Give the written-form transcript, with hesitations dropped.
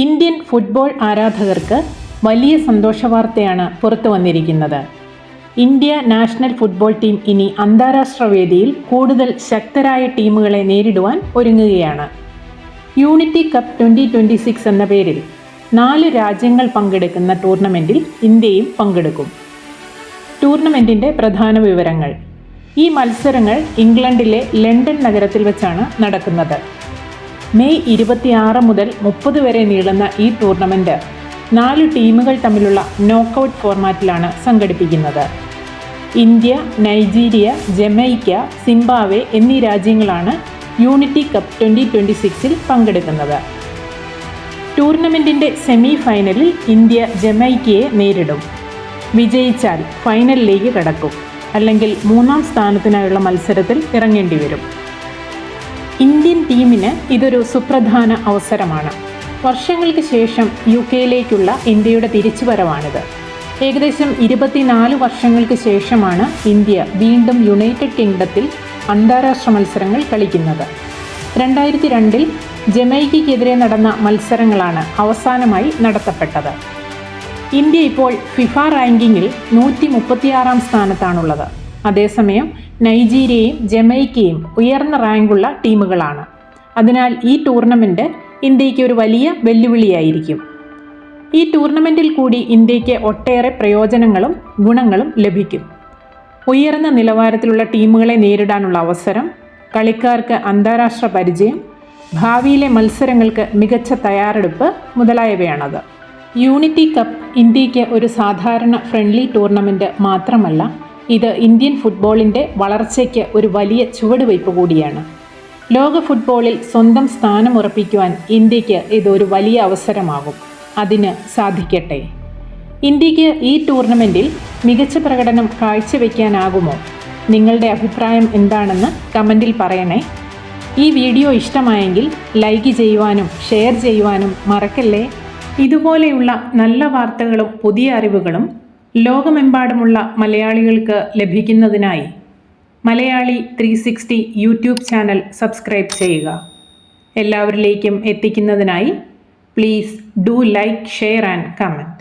Indian football ആരാധകർക്ക് വലിയ സന്തോഷവാർത്തയാണ് പുറത്തു വന്നിരിക്കുന്നത്. ഇന്ത്യ നാഷണൽ ഫുട്ബോൾ ടീം ഇനി അന്താരാഷ്ട്ര വേദിയിൽ കൂടുതൽ ശക്തരായ ടീമുകളെ നേരിടുവാൻ ഒരുങ്ങുകയാണ്. യൂണിറ്റി കപ്പ് 2026 എന്ന പേരിൽ 4 രാജ്യങ്ങൾ പങ്കെടുക്കുന്ന ടൂർണമെൻറ്റിൽ ഇന്ത്യയും പങ്കെടുക്കും. ടൂർണമെൻറ്റിൻ്റെ പ്രധാന വിവരങ്ങൾ. ഈ മത്സരങ്ങൾ ഇംഗ്ലണ്ടിലെ ലണ്ടൻ നഗരത്തിൽ വെച്ചാണ് നടക്കുന്നത്. മെയ് 26 മുതൽ 30 വരെ നീളുന്ന ഈ ടൂർണമെൻറ്റ് 4 ടീമുകൾ തമ്മിലുള്ള നോക്കൌട്ട് ഫോർമാറ്റിലാണ് സംഘടിപ്പിക്കുന്നത്. ഇന്ത്യ, നൈജീരിയ, ജമൈക്ക, സിംബാബ്വെ എന്നീ രാജ്യങ്ങളാണ് യൂണിറ്റി കപ്പ് 2026 പങ്കെടുക്കുന്നത്. ടൂർണമെൻറ്റിൻ്റെ സെമി ഫൈനലിൽ ഇന്ത്യ ജമൈക്കയെ നേരിടും. വിജയിച്ചാൽ ഫൈനലിലേക്ക് കടക്കും, അല്ലെങ്കിൽ 3ാം സ്ഥാനത്തിനായുള്ള മത്സരത്തിൽ ഇറങ്ങേണ്ടി വരും. ഇന്ത്യൻ ടീമിന് ഇതൊരു സുപ്രധാന അവസരമാണ്. വർഷങ്ങൾക്ക് ശേഷം UK-യിലേക്കുള്ള ഇന്ത്യയുടെ തിരിച്ചുവരവാണിത്. ഏകദേശം 24 വർഷങ്ങൾക്ക് ശേഷമാണ് ഇന്ത്യ വീണ്ടും യുണൈറ്റഡ് കിങ്ഡത്തിൽ അന്താരാഷ്ട്ര മത്സരങ്ങൾ കളിക്കുന്നത്. 2002 ജമൈക്കയ്ക്കെതിരെ നടന്ന മത്സരങ്ങളാണ് അവസാനമായി നടത്തപ്പെട്ടത്. ഇന്ത്യ ഇപ്പോൾ ഫിഫ റാങ്കിങ്ങിൽ 136ാം സ്ഥാനത്താണുള്ളത്. അതേസമയം നൈജീരിയയും ജമൈക്കയും ഉയർന്ന റാങ്കുള്ള ടീമുകളാണ്. അതിനാൽ ഈ ടൂർണമെൻറ്റ് ഇന്ത്യയ്ക്ക് ഒരു വലിയ വെല്ലുവിളിയായിരിക്കും. ഈ ടൂർണമെൻറ്റിൽ കൂടി ഇന്ത്യയ്ക്ക് ഒട്ടേറെ പ്രയോജനങ്ങളും ഗുണങ്ങളും ലഭിക്കും. ഉയർന്ന നിലവാരത്തിലുള്ള ടീമുകളെ നേരിടാനുള്ള അവസരം, കളിക്കാർക്ക് അന്താരാഷ്ട്ര പരിചയം, ഭാവിയിലെ മത്സരങ്ങൾക്ക് മികച്ച തയ്യാറെടുപ്പ് മുതലായവയാണത്. യൂണിറ്റി കപ്പ് ഇന്ത്യയ്ക്ക് ഒരു സാധാരണ ഫ്രണ്ട്ലി ടൂർണമെൻറ്റ് മാത്രമല്ല, ഇത് ഇന്ത്യൻ ഫുട്ബോളിൻ്റെ വളർച്ചയ്ക്ക് ഒരു വലിയ ചുവടുവയ്പ് കൂടിയാണ്. ലോക ഫുട്ബോളിൽ സ്വന്തം സ്ഥാനം ഉറപ്പിക്കുവാൻ ഇന്ത്യക്ക് ഇതൊരു വലിയ അവസരമാകും. അതിന് സാധിക്കട്ടെ. ഇന്ത്യക്ക് ഈ ടൂർണമെൻറ്റിൽ മികച്ച പ്രകടനം കാഴ്ചവെക്കാനാകുമോ? നിങ്ങളുടെ അഭിപ്രായം എന്താണെന്ന് കമൻറ്റിൽ പറയണേ. ഈ വീഡിയോ ഇഷ്ടമായെങ്കിൽ ലൈക്ക് ചെയ്യുവാനും ഷെയർ ചെയ്യുവാനും മറക്കല്ലേ. ഇതുപോലെയുള്ള നല്ല വാർത്തകളും പുതിയ അറിവുകളും ലോകമെമ്പാടുമുള്ള മലയാളികൾക്ക് ലഭിക്കുന്നതിനായി മലയാളി 360 യൂട്യൂബ് ചാനൽ സബ്സ്ക്രൈബ് ചെയ്യുക. എല്ലാവരിലേക്കും എത്തിക്കുന്നതിനായി please do like, share and comment.